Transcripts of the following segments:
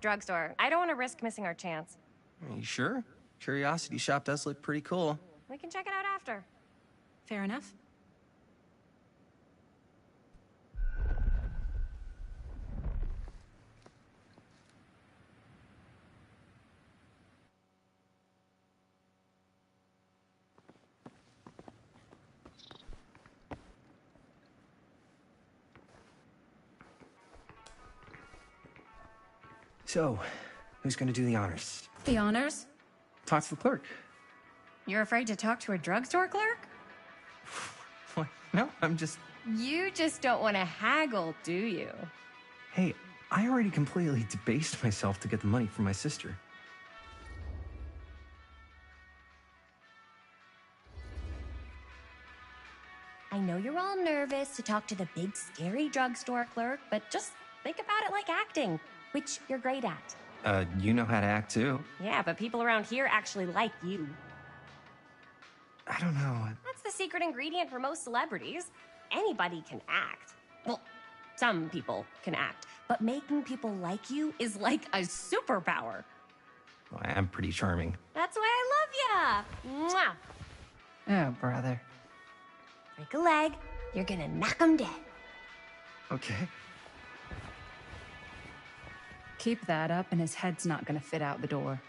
Drugstore. I don't want to risk missing our chance. Are you sure? Curiosity Shop does look pretty cool. We can check it out after. Fair enough. So, who's gonna do the honors? The honors? Talk to the clerk. You're afraid to talk to a drugstore clerk? What? No, I'm just... You just don't want to haggle, do you? Hey, I already completely debased myself to get the money from my sister. I know you're all nervous to talk to the big, scary drugstore clerk, but just think about it like acting, which you're great at. You know how to act too. Yeah, but people around here actually like you. I don't know. That's the secret ingredient for most celebrities. Anybody can act. Well, some people can act, but making people like you is like a superpower. Well, I'm pretty charming. That's why I love ya. Mwah. Oh, brother. Break a leg, you're gonna knock 'em dead. Okay. Keep that up and his head's not gonna fit out the door.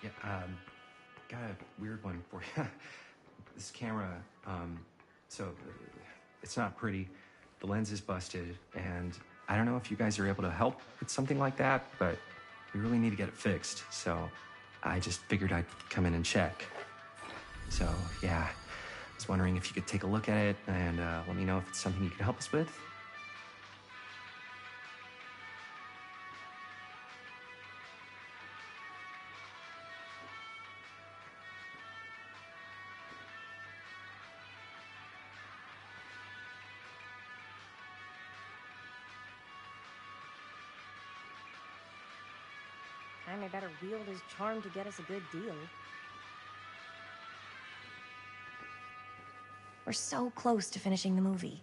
Yeah, got a weird one for you. This camera, it's not pretty. The lens is busted, and I don't know if you guys are able to help with something like that, but we really need to get it fixed, so I just figured I'd come in and check. So, yeah, I was wondering if you could take a look at it and let me know if it's something you could help us with. Jaime better wield his charm to get us a good deal. We're so close to finishing the movie.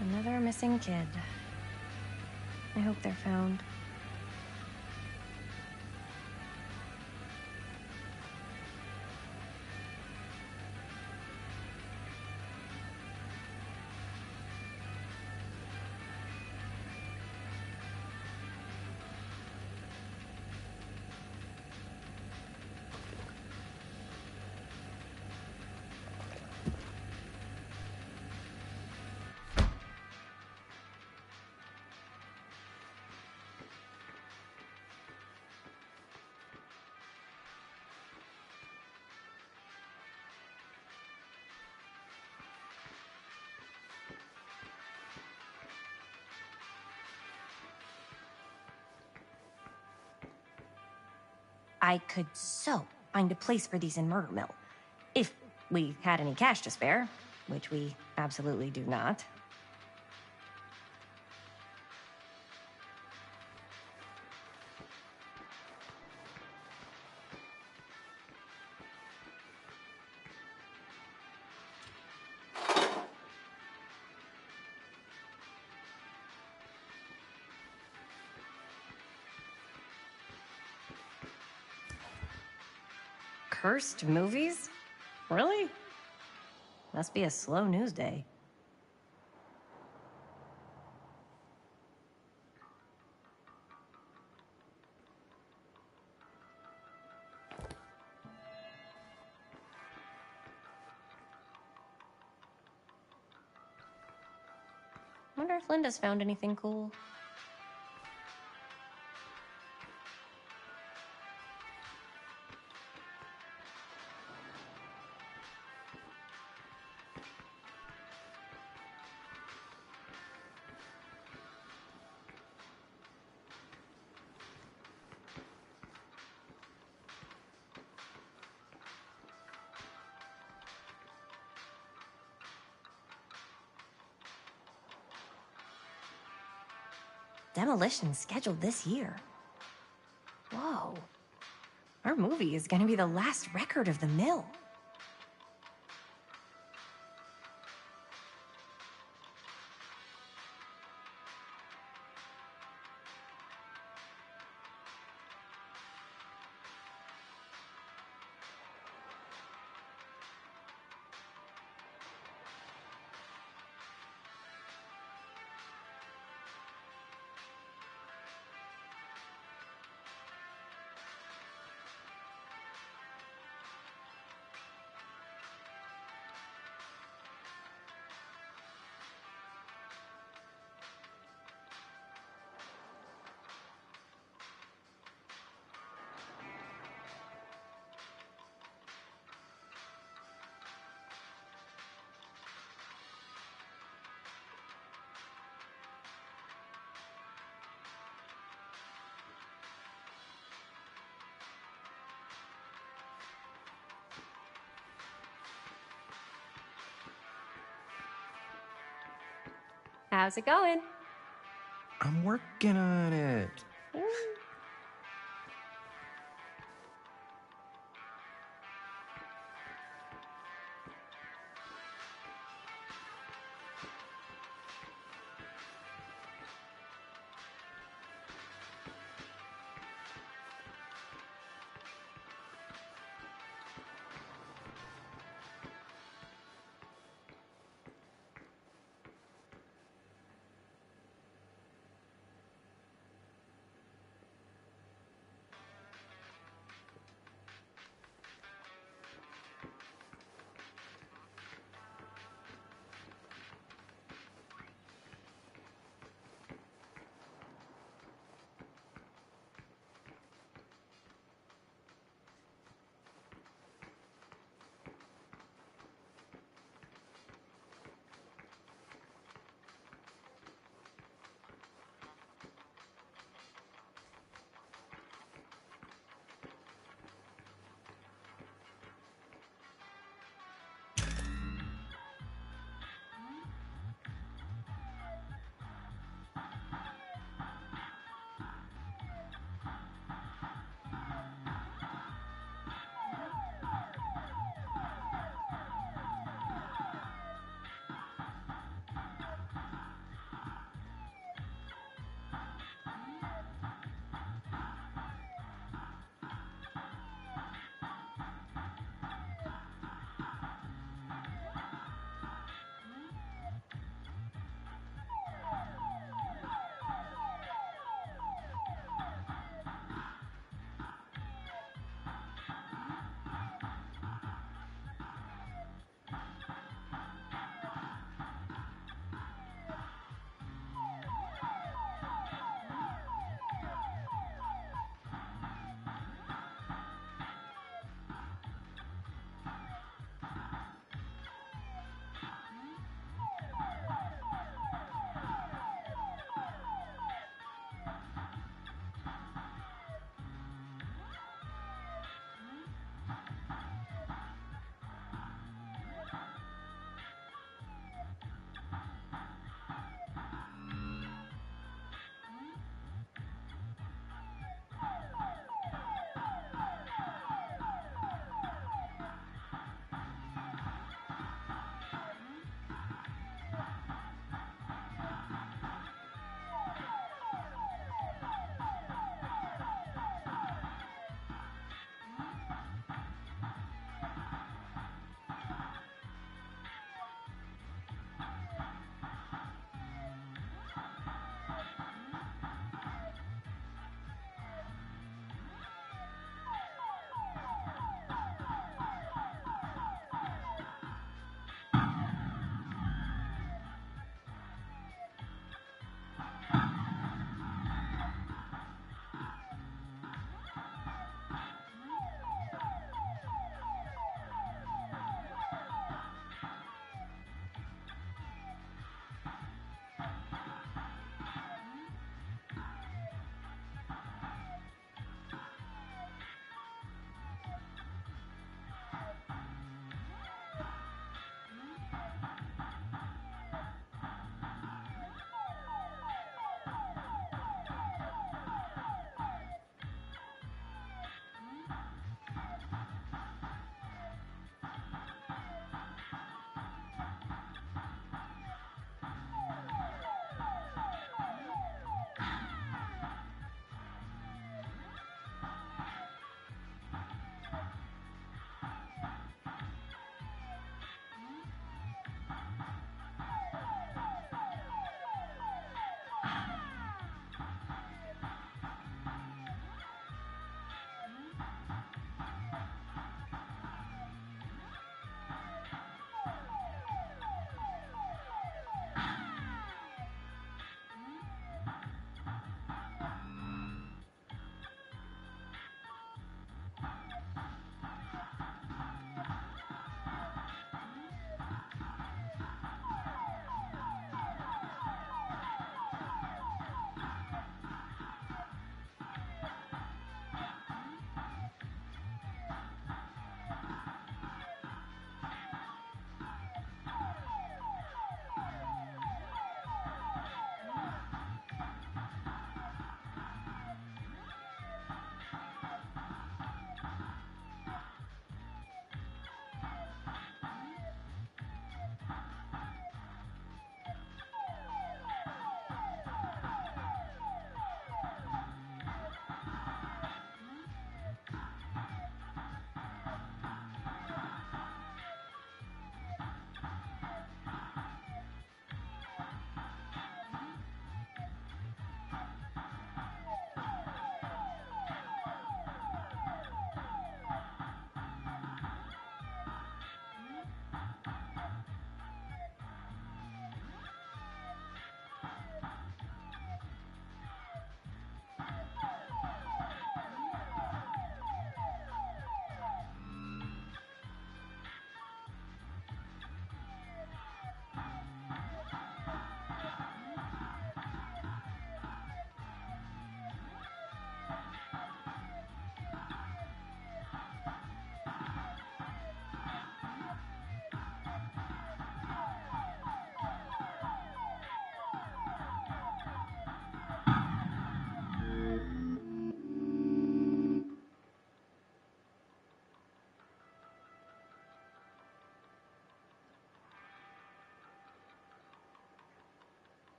Another missing kid. I hope they're found. I could so find a place for these in Murder Mill. If we had any cash to spare, which we absolutely do not. Cursed movies? Really? Must be a slow news day. Wonder if Linda's found anything cool. demolition scheduled this year. Whoa. Our movie is gonna be the last record of the mill. How's it going? I'm working on it.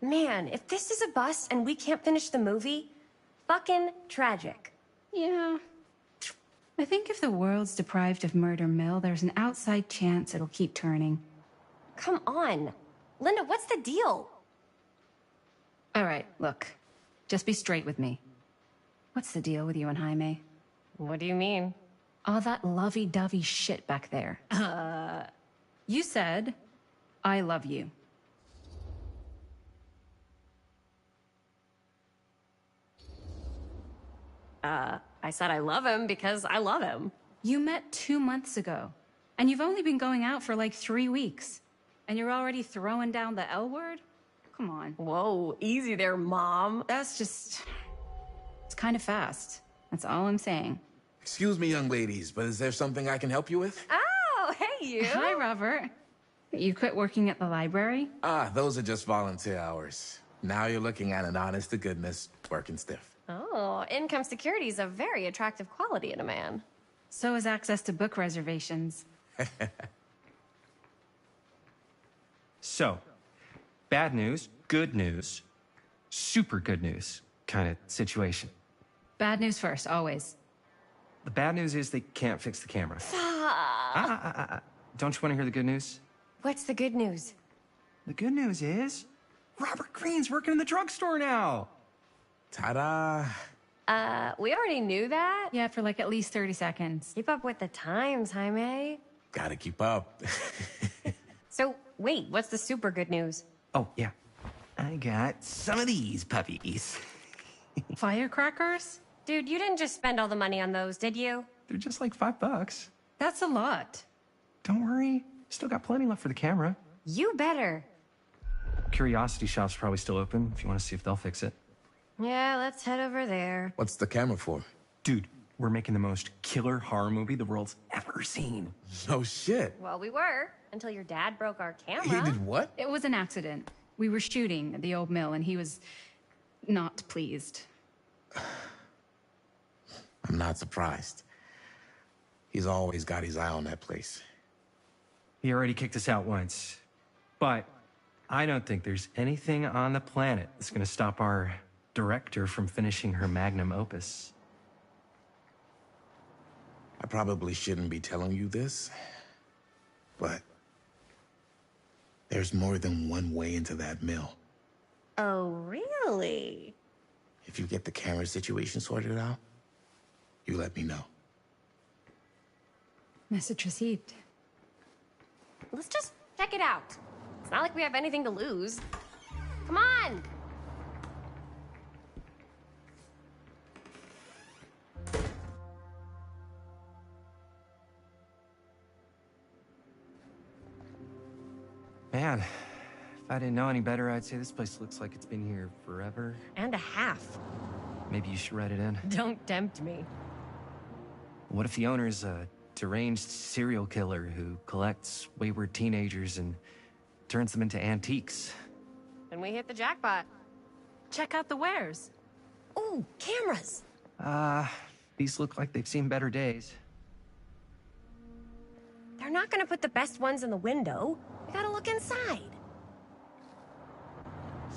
Man, if this is a bust and we can't finish the movie, fucking tragic. Yeah. I think if the world's deprived of Murder Mill, there's an outside chance it'll keep turning. Come on. Linda, what's the deal? All right, look. Just be straight with me. What's the deal with you and Jaime? What do you mean? All that lovey-dovey shit back there. You said, I love you. I said I love him because I love him. You met 2 months ago, and you've only been going out for like 3 weeks. And you're already throwing down the L word? Come on. Whoa, easy there, Mom. That's just... It's kind of fast. That's all I'm saying. Excuse me, young ladies, but is there something I can help you with? Oh, hey, you. Hi, Robert. You quit working at the library? Ah, those are just volunteer hours. Now you're looking at an honest-to-goodness working stiff. Oh, income security is a very attractive quality in a man. So is access to book reservations. So, bad news, good news, super good news kind of situation. Bad news first, always. The bad news is they can't fix the camera. Don't you want to hear the good news? What's the good news? The good news is Robert Greene's working in the drugstore now. Ta-da! We already knew that. Yeah, for like at least 30 seconds. Keep up with the times, Jaime. Gotta keep up. So, wait, what's the super good news? Oh, yeah. I got some of these puppies. Firecrackers? Dude, you didn't just spend all the money on those, did you? They're just like $5. That's a lot. Don't worry. Still got plenty left for the camera. You better. Curiosity Shop's probably still open if you want to see if they'll fix it. Yeah, let's head over there. What's the camera for? Dude, we're making the most killer horror movie the world's ever seen. No shit. Well, we were, until your dad broke our He camera. did what? It was an accident. We were shooting at the old mill and he was not pleased. I'm not surprised. He's always got his eye on that place. He already kicked us out once. But I don't think there's anything on the planet that's going to stop our director from finishing her magnum opus. I probably shouldn't be telling you this, but there's more than one way into that mill. Oh, really? If you get the camera situation sorted out, you let me know. Message received. Let's just check it out. It's not like we have anything to lose. Come on! Man, if I didn't know any better, I'd say this place looks like it's been here forever. And a half. Maybe you should write it in. Don't tempt me. What if the owner's a deranged serial killer who collects wayward teenagers and turns them into antiques? Then we hit the jackpot. Check out the wares. Ooh, cameras! These look like they've seen better days. They're not gonna put the best ones in the window. We gotta look inside.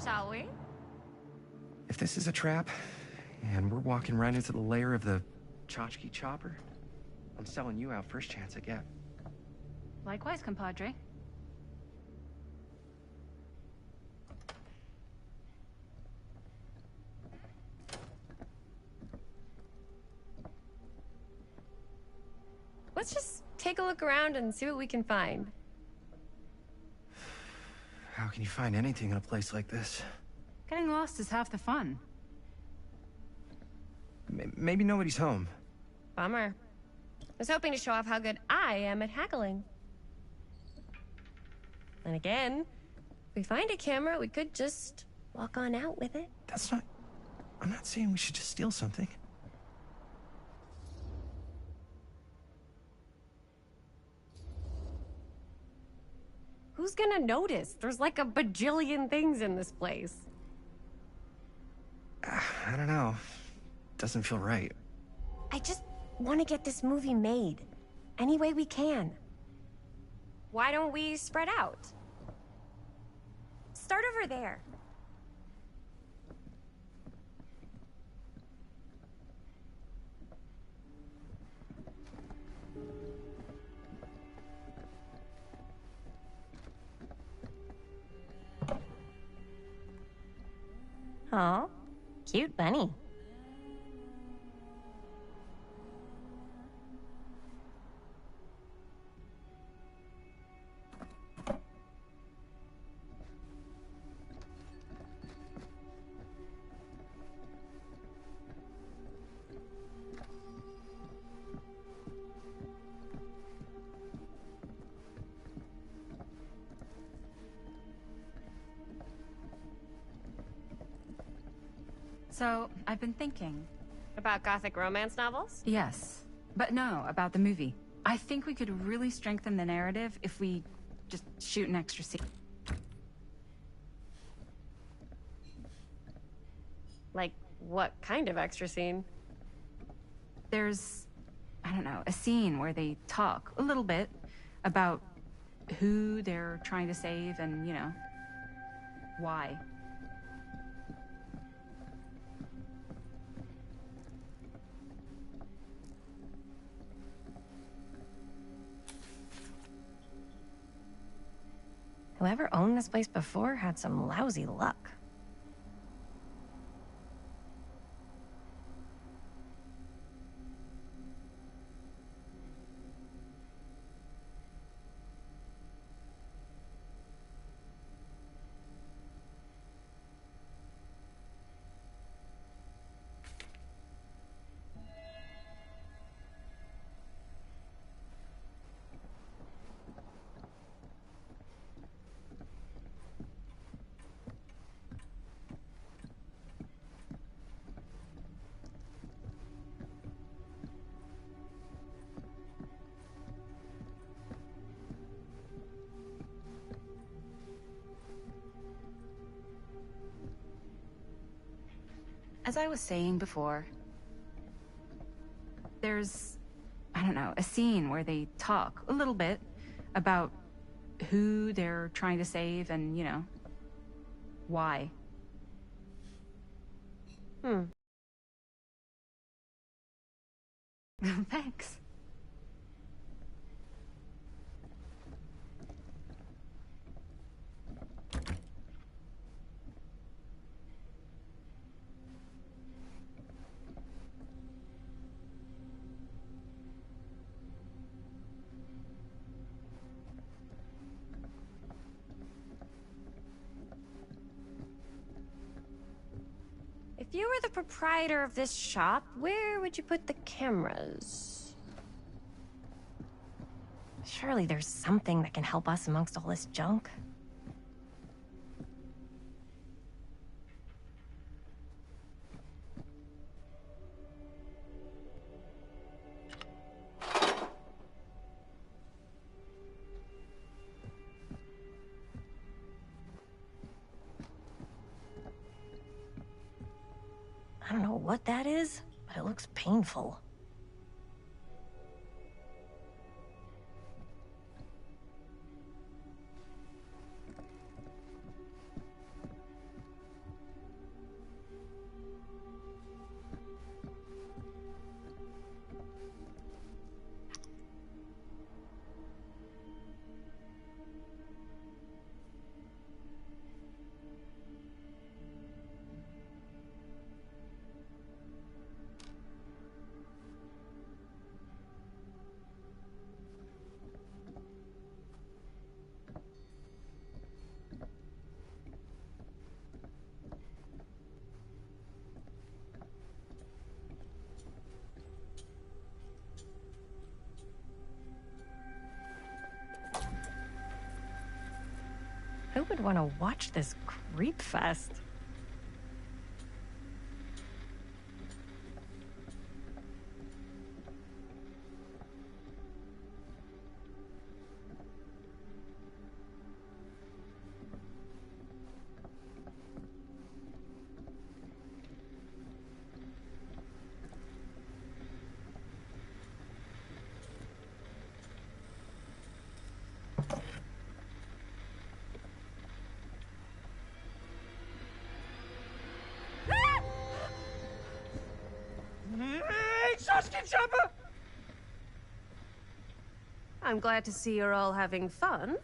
Shall we? If this is a trap, and we're walking right into the lair of the tchotchke chopper, I'm selling you out first chance I get. Likewise, compadre. Let's just take a look around and see what we can find. How can you find anything in a place like this? Getting lost is half the fun. Maybe nobody's home. Bummer. I was hoping to show off how good I am at haggling. And again, if we find a camera, we could just walk on out with it. That's not... I'm not saying we should just steal something. Who's gonna notice? There's like a bajillion things in this place. I don't know. Doesn't feel right. I just want to get this movie made. Any way we can. Why don't we spread out? Start over there. Oh, cute bunny. So, I've been thinking. About gothic romance novels? Yes. But no, about the movie. I think we could really strengthen the narrative if we just shoot an extra scene. Like, what kind of extra scene? There's, I don't know, a scene where they talk a little bit about who they're trying to save and, why. Whoever owned this place before had some lousy luck. As I was saying before, there's, I don't know, a scene where they talk a little bit about who they're trying to save and, why. Thanks. If you were the proprietor of this shop, where would you put the cameras? Surely there's something that can help us amongst all this junk. I don't know what that is, but it looks painful. Who would want to watch this creep fest? I'm glad to see you're all having fun.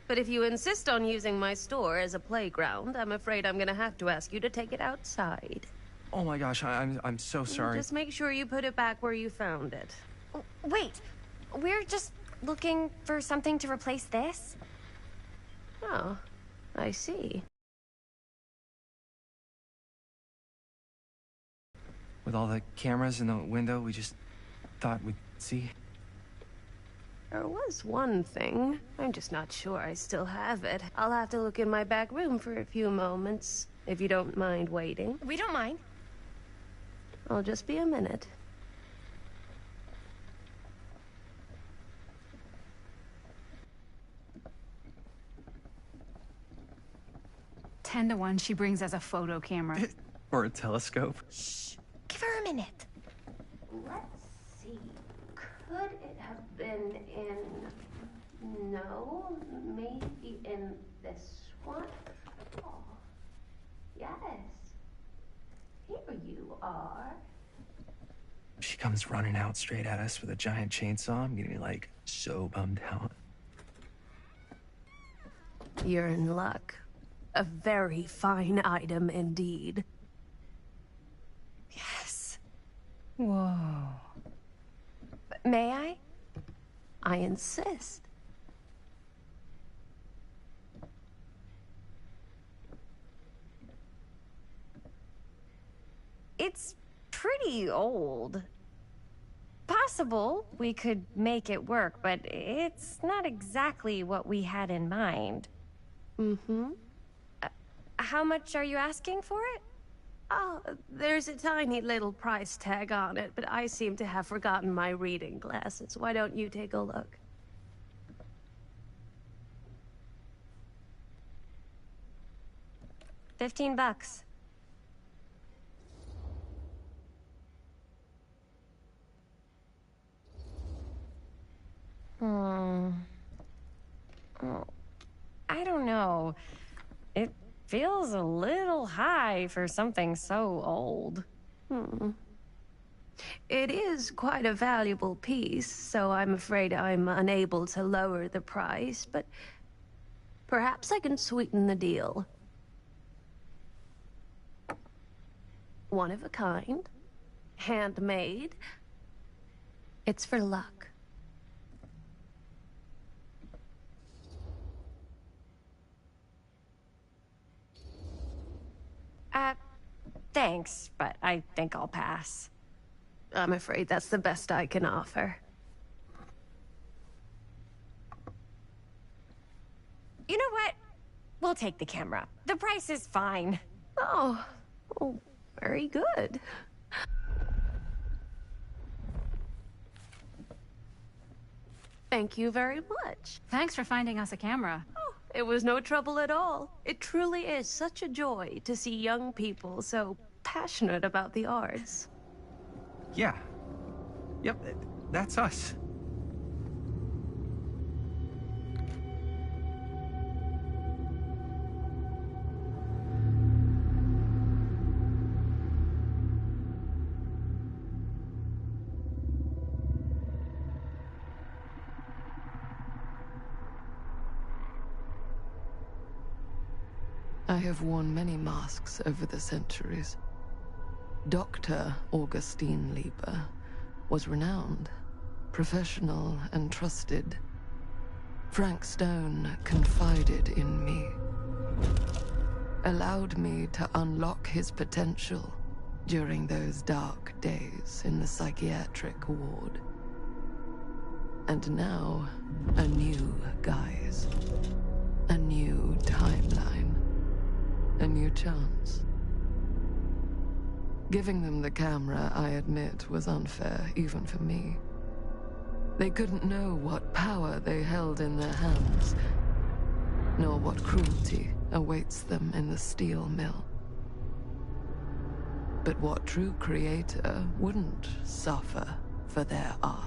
But if you insist on using my store as a playground, I'm afraid I'm gonna have to ask you to take it outside. Oh my gosh, I'm so sorry. Just make sure you put it back where you found it. Wait, we're just looking for something to replace this? Oh, I see. With all the cameras in the window, we just thought we'd see. There was one thing. I'm just not sure I still have it. I'll have to look in my back room for a few moments, if you don't mind waiting. We don't mind. I'll just be a minute. Ten to one she brings as a photo camera. Or a telescope. Shh. Give her a minute. Let's see. Could it have been in... No, maybe in this one? Oh, yes. Here you are. She comes running out straight at us with a giant chainsaw. I'm getting like so bummed out. You're in luck. A very fine item indeed. Yes. Whoa. May I? I insist. It's pretty old. Possible we could make it work, but it's not exactly what we had in mind. Mm-hmm. How much are you asking for it? Oh, there's a tiny little price tag on it, but I seem to have forgotten my reading glasses. Why don't you take a look? $15. Oh, I don't know. It feels a little high for something so old. It is quite a valuable piece, so I'm afraid I'm unable to lower the price, but perhaps I can sweeten the deal. One of a kind, handmade. It's for luck. Thanks, but I think I'll pass. I'm afraid that's the best I can offer. You know what? We'll take the camera. The price is fine. Oh, very good. Thank you very much. Thanks for finding us a camera. Oh, it was no trouble at all. It truly is such a joy to see young people so passionate about the arts. Yeah. Yep, that's us. I have worn many masks over the centuries. Dr. Augustine Lieber was renowned, professional, and trusted. Frank Stone confided in me, allowed me to unlock his potential during those dark days in the psychiatric ward. And now, a new guise, a new timeline, a new chance. Giving them the camera, I admit, was unfair, even for me. They couldn't know what power they held in their hands, nor what cruelty awaits them in the steel mill. But what true creator wouldn't suffer for their art?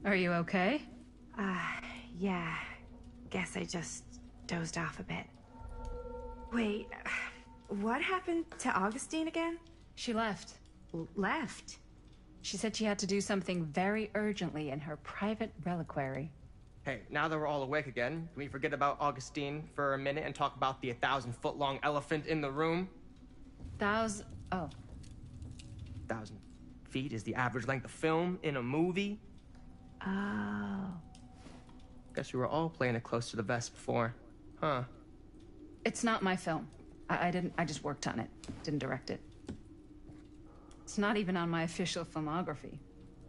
Are you okay? Yeah. Guess I just dozed off a bit. Wait, what happened to Augustine again? She left. Left? She said she had to do something very urgently in her private reliquary. Hey, now that we're all awake again, can we forget about Augustine for a minute and talk about the 1,000-foot-long elephant in the room? Oh. 1,000 feet is the average length of film in a movie. Oh. Guess we were all playing it close to the vest before, huh? It's not my film. I just worked on it. Didn't direct it. It's not even on my official filmography.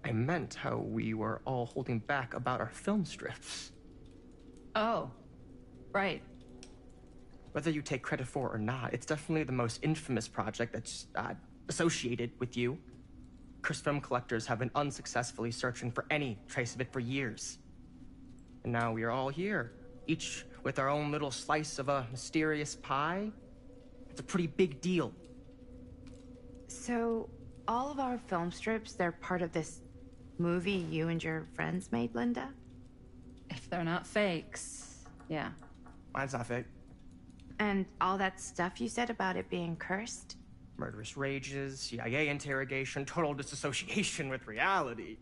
I meant how we were all holding back about our film strips. Oh. Right. Whether you take credit for it or not, it's definitely the most infamous project that's associated with you. Cursed film collectors have been unsuccessfully searching for any trace of it for years. And now we are all here, each with our own little slice of a mysterious pie. It's a pretty big deal. So, all of our film strips, they're part of this movie you and your friends made, Linda? If they're not fakes, yeah. Mine's not fake. And all that stuff you said about it being cursed? Murderous rages, CIA interrogation, total disassociation with reality.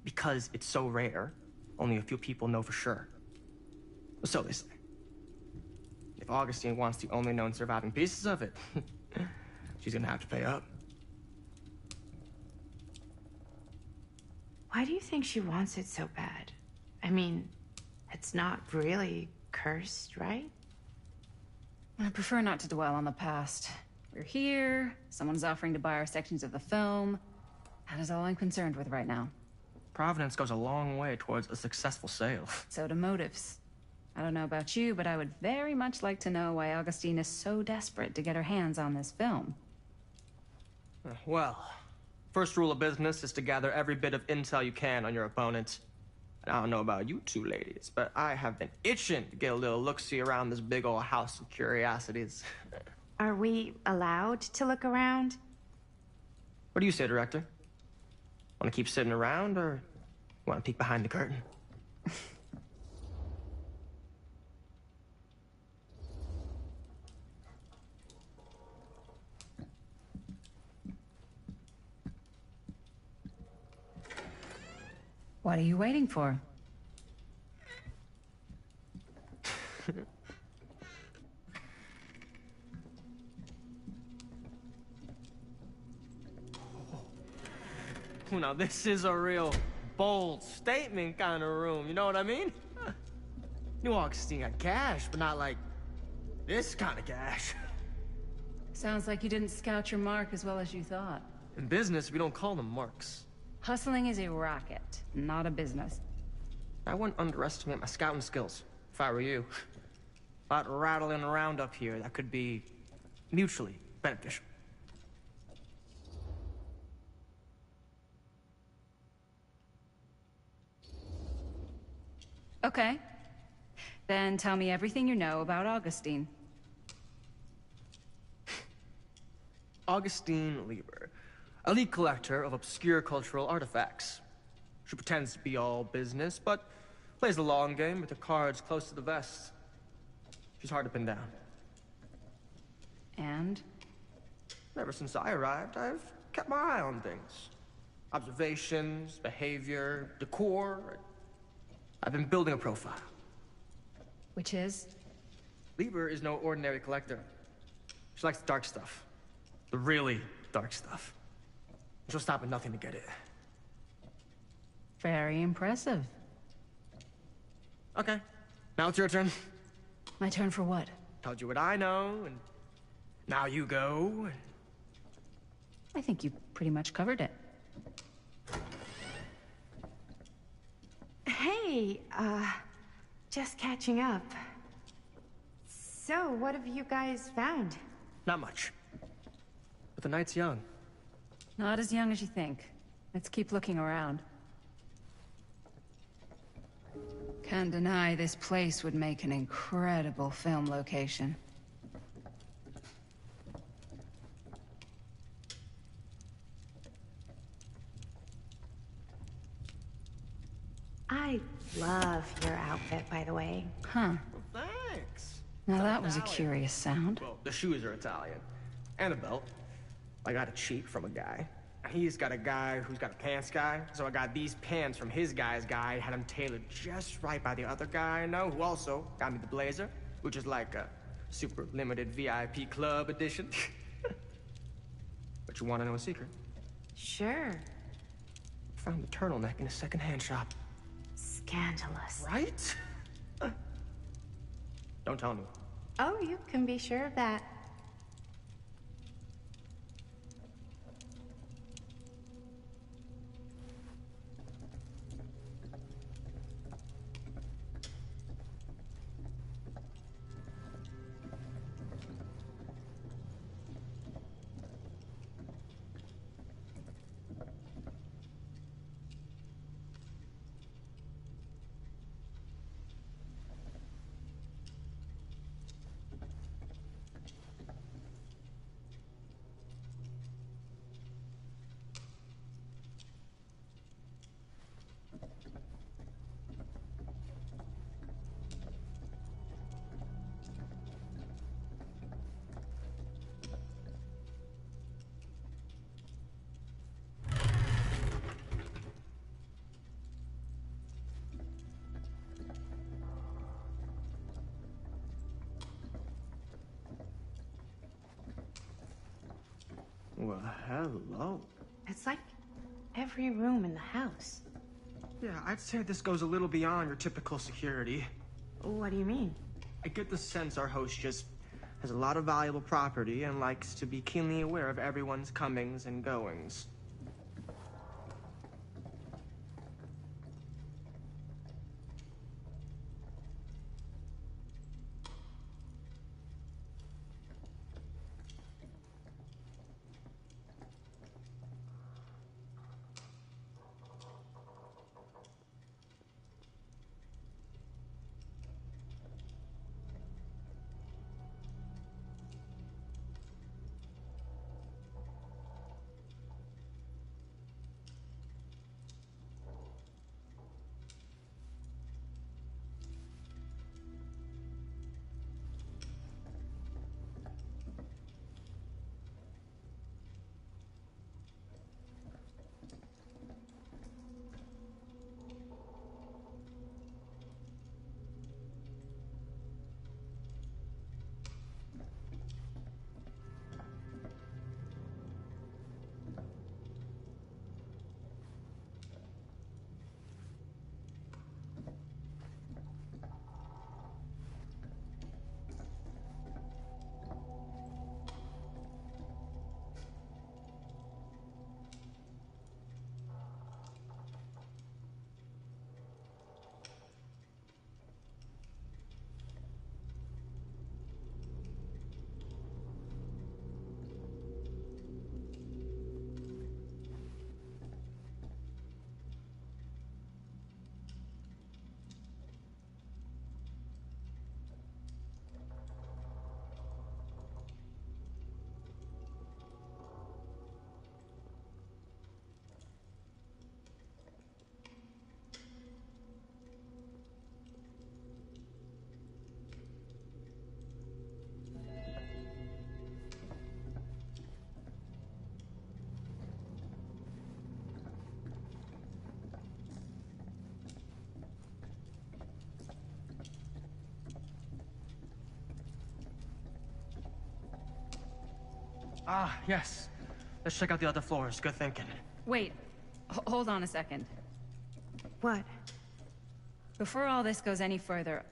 Because it's so rare, only a few people know for sure. So they say. If Augustine wants the only known surviving pieces of it, she's gonna have to pay up. Why do you think she wants it so bad? I mean, it's not really cursed, right? I prefer not to dwell on the past. We're here, someone's offering to buy our sections of the film. That is all I'm concerned with right now. Providence goes a long way towards a successful sale. So do motives. I don't know about you, but I would very much like to know why Augustine is so desperate to get her hands on this film. Well, first rule of business is to gather every bit of intel you can on your opponent. And I don't know about you two ladies, but I have been itching to get a little look-see around this big old house of curiosities. Are we allowed to look around? What do you say, Director? Want to keep sitting around, or want to peek behind the curtain? What are you waiting for? Now, this is a real bold statement kind of room, you know what I mean? New Augustine got cash, but not like this kind of cash. Sounds like you didn't scout your mark as well as you thought. In business, we don't call them marks. Hustling is a racket, not a business. I wouldn't underestimate my scouting skills, if I were you. A lot rattling around up here that could be mutually beneficial. Okay. Then tell me everything you know about Augustine. Augustine Lieber, elite collector of obscure cultural artifacts. She pretends to be all business, but plays the long game with her cards close to the vest. She's hard to pin down. And? Ever since I arrived, I've kept my eye on things. Observations, behavior, decor. I've been building a profile. Which is? Lieber is no ordinary collector. She likes the dark stuff. The really dark stuff. She'll stop at nothing to get it. Very impressive. Okay, now it's your turn. My turn for what? Told you what I know, and now you go. I think you pretty much covered it. Hey, just catching up. So, what have you guys found? Not much. But the night's young. Not as young as you think. Let's keep looking around. Can't deny this place would make an incredible film location. I love your outfit, by the way. Huh. Well, thanks. Now that was a curious sound. Well, the shoes are Italian. And a belt. I got a cheat from a guy. He's got a guy who's got a pants guy, so I got these pants from his guy's guy, had them tailored just right by the other guy I know, who also got me the blazer, which is like a super limited VIP club edition. But you want to know a secret? Sure. Found the turtleneck in a secondhand shop. Scandalous. Right? Don't tell me. Oh, you can be sure of that. Well, hello. It's like every room in the house. Yeah, I'd say this goes a little beyond your typical security. What do you mean? I get the sense our host just has a lot of valuable property and likes to be keenly aware of everyone's comings and goings. Ah, yes. Let's check out the other floors. Good thinking. Wait, hold on a second. What? Before all this goes any further,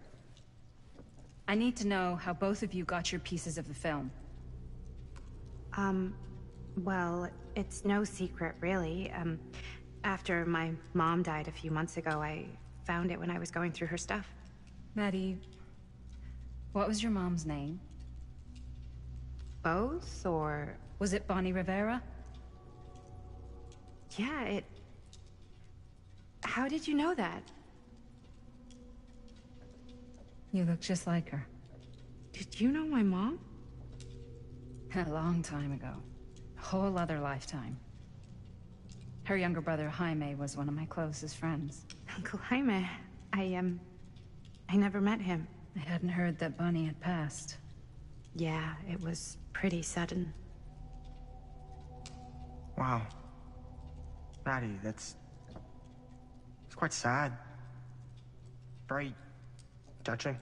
I need to know how both of you got your pieces of the film. Well, it's no secret, really. After my mom died a few months ago, I found it when I was going through her stuff. Maddie, what was your mom's name? Both, or... Was it Bonnie Rivera? Yeah, How did you know that? You look just like her. Did you know my mom? A long time ago. A whole other lifetime. Her younger brother, Jaime, was one of my closest friends. Uncle Jaime. I never met him. I hadn't heard that Bonnie had passed. Yeah, it was pretty sudden. Wow. Maddie, it's quite sad. Very touching.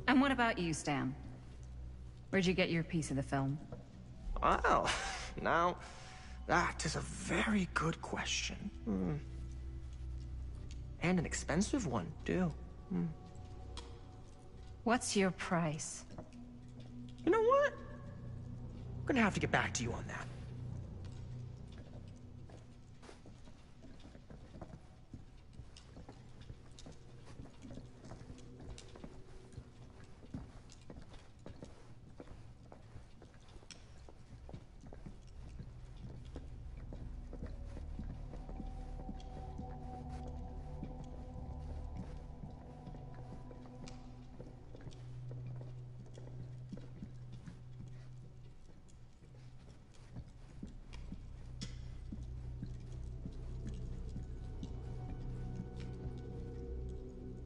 And what about you, Stan? Where'd you get your piece of the film? Well, now, that is a very good question. And an expensive one, too. What's your price? You know what? I'm gonna have to get back to you on that.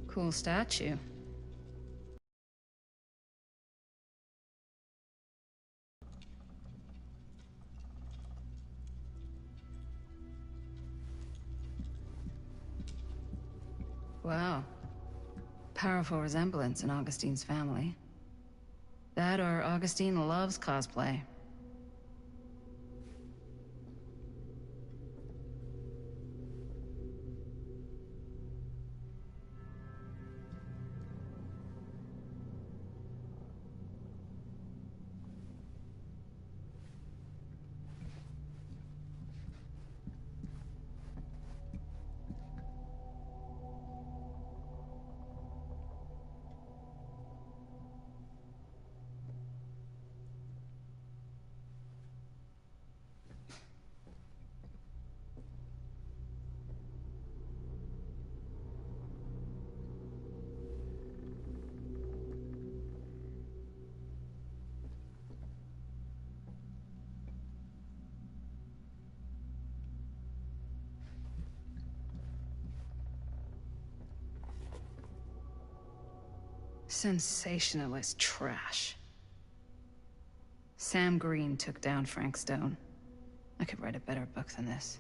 Cool statue. Wow. Powerful resemblance in Augustine's family. That or Augustine loves cosplay. Sensationalist trash. Sam Green took down Frank Stone. I could write a better book than this.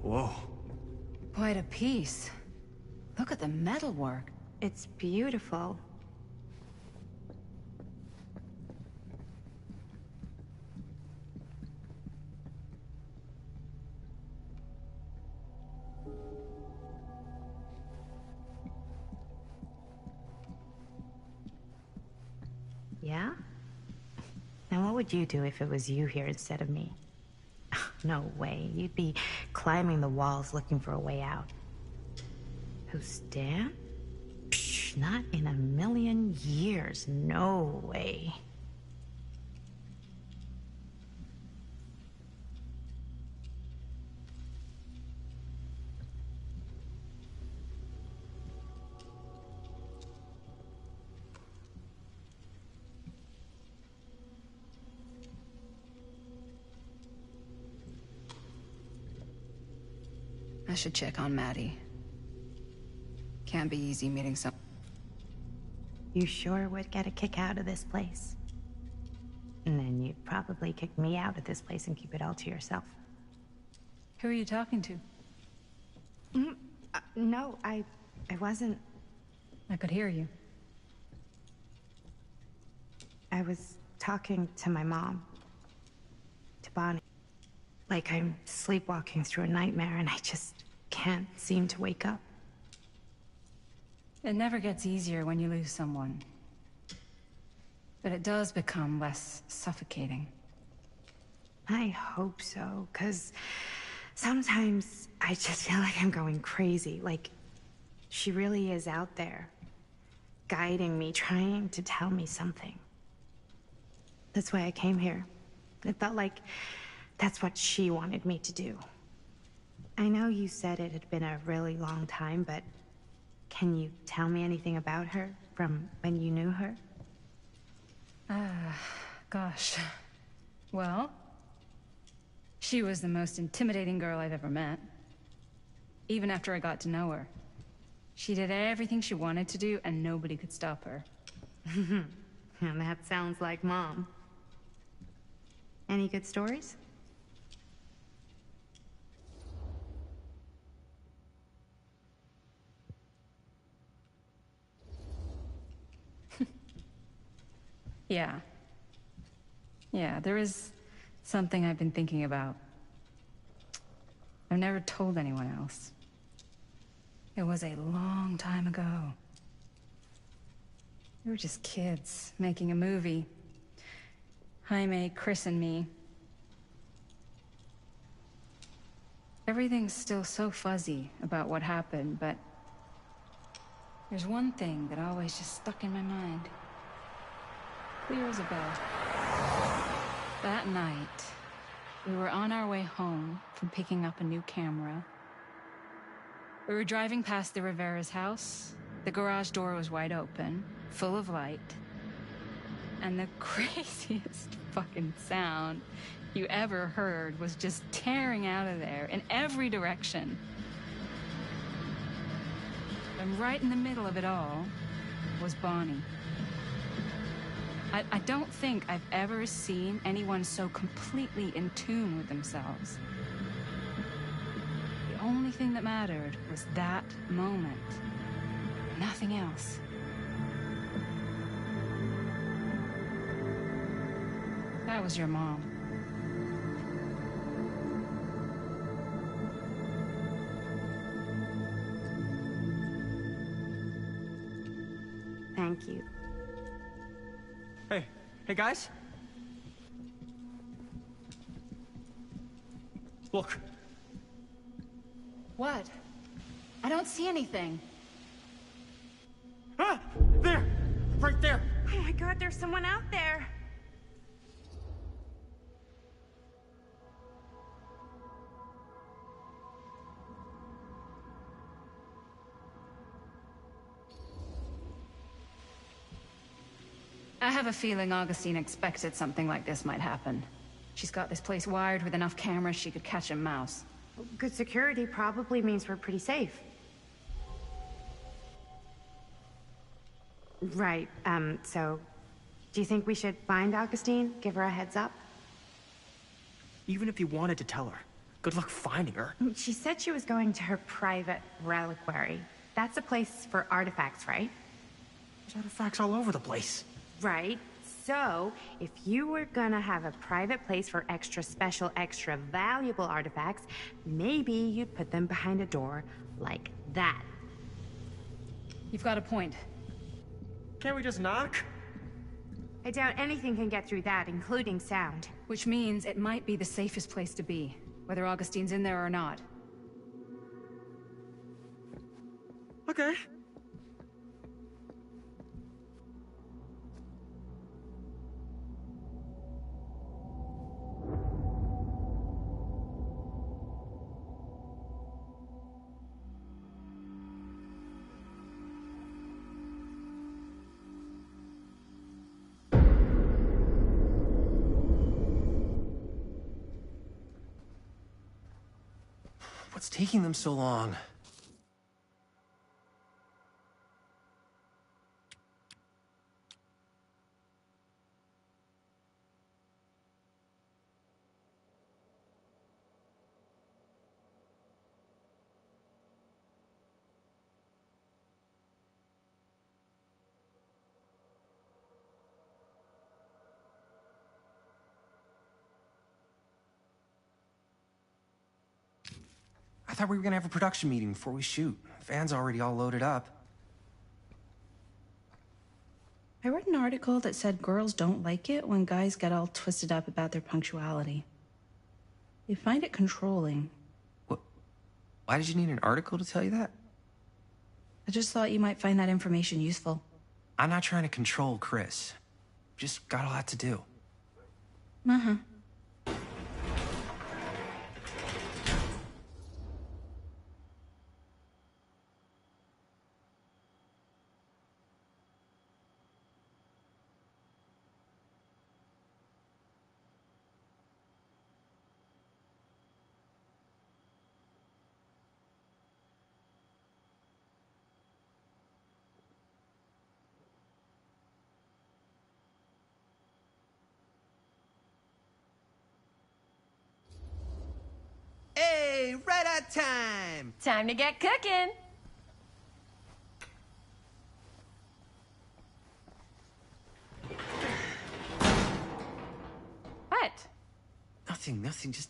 Whoa. Quite a piece. Look at the metalwork. It's beautiful. Yeah? Now what would you do if it was you here instead of me? No way. You'd be climbing the walls looking for a way out. Who's Stan? Psh, not in a million years. No way. I should check on Maddie. Can't be easy meeting some... You sure would get a kick out of this place. And then you'd probably kick me out of this place and keep it all to yourself. Who are you talking to? No, I wasn't. I could hear you. I was talking to my mom. To Bonnie. Like I'm sleepwalking through a nightmare and I just can't seem to wake up. It never gets easier when you lose someone. But it does become less suffocating. I hope so, 'cause sometimes I just feel like I'm going crazy. Like, she really is out there, guiding me, trying to tell me something. That's why I came here. It felt like that's what she wanted me to do. I know you said it had been a really long time, but can you tell me anything about her from when you knew her? Gosh. Well, she was the most intimidating girl I've ever met. Even after I got to know her. She did everything she wanted to do, and nobody could stop her. And that sounds like Mom. Any good stories? Yeah. Yeah, there is something I've been thinking about. I've never told anyone else. It was a long time ago. We were just kids, making a movie. Jaime, Chris, and me. Everything's still so fuzzy about what happened, but there's one thing that always just stuck in my mind. Clear as a bell. That night, we were on our way home from picking up a new camera. We were driving past the Rivera's house. The garage door was wide open, full of light. And the craziest fucking sound you ever heard was just tearing out of there in every direction. And right in the middle of it all was Bonnie. I don't think I've ever seen anyone so completely in tune with themselves. The only thing that mattered was that moment. Nothing else. That was your mom. Thank you. Hey guys? Look. What? I don't see anything. Ah! There! Right there! Oh my God, there's someone out there! I have a feeling Augustine expected something like this might happen. She's got this place wired with enough cameras she could catch a mouse. Good security probably means we're pretty safe. Right, so... Do you think we should find Augustine? Give her a heads up? Even if you wanted to tell her, Good luck finding her. She said she was going to her private reliquary. That's a place for artifacts, right? There's artifacts all over the place. Right. So, if you were gonna have a private place for extra special, extra valuable artifacts, maybe you'd put them behind a door like that. You've got a point. Can't we just knock? I doubt anything can get through that, including sound. Which means it might be the safest place to be, whether Augustine's in there or not. Okay. What's taking them so long? I thought we were gonna have a production meeting before we shoot. The van's already all loaded up. I read an article that said girls don't like it when guys get all twisted up about their punctuality. They find it controlling. What? Why did you need an article to tell you that? I just thought you might find that information useful. I'm not trying to control Chris. Just got a lot to do. Uh-huh. Hey, right on time! Time to get cooking. What? Nothing. Just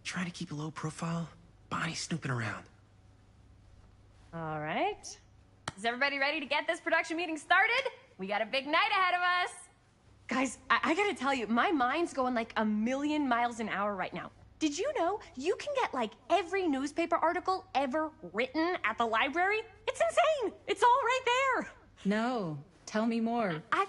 trying to keep a low profile. Bonnie's snooping around. All right. Is everybody ready to get this production meeting started? We got a big night ahead of us. Guys, I gotta tell you, my mind's going like a million miles an hour right now. Did you know you can get like every newspaper article ever written at the library? It's insane. It's all right there. No, tell me more. I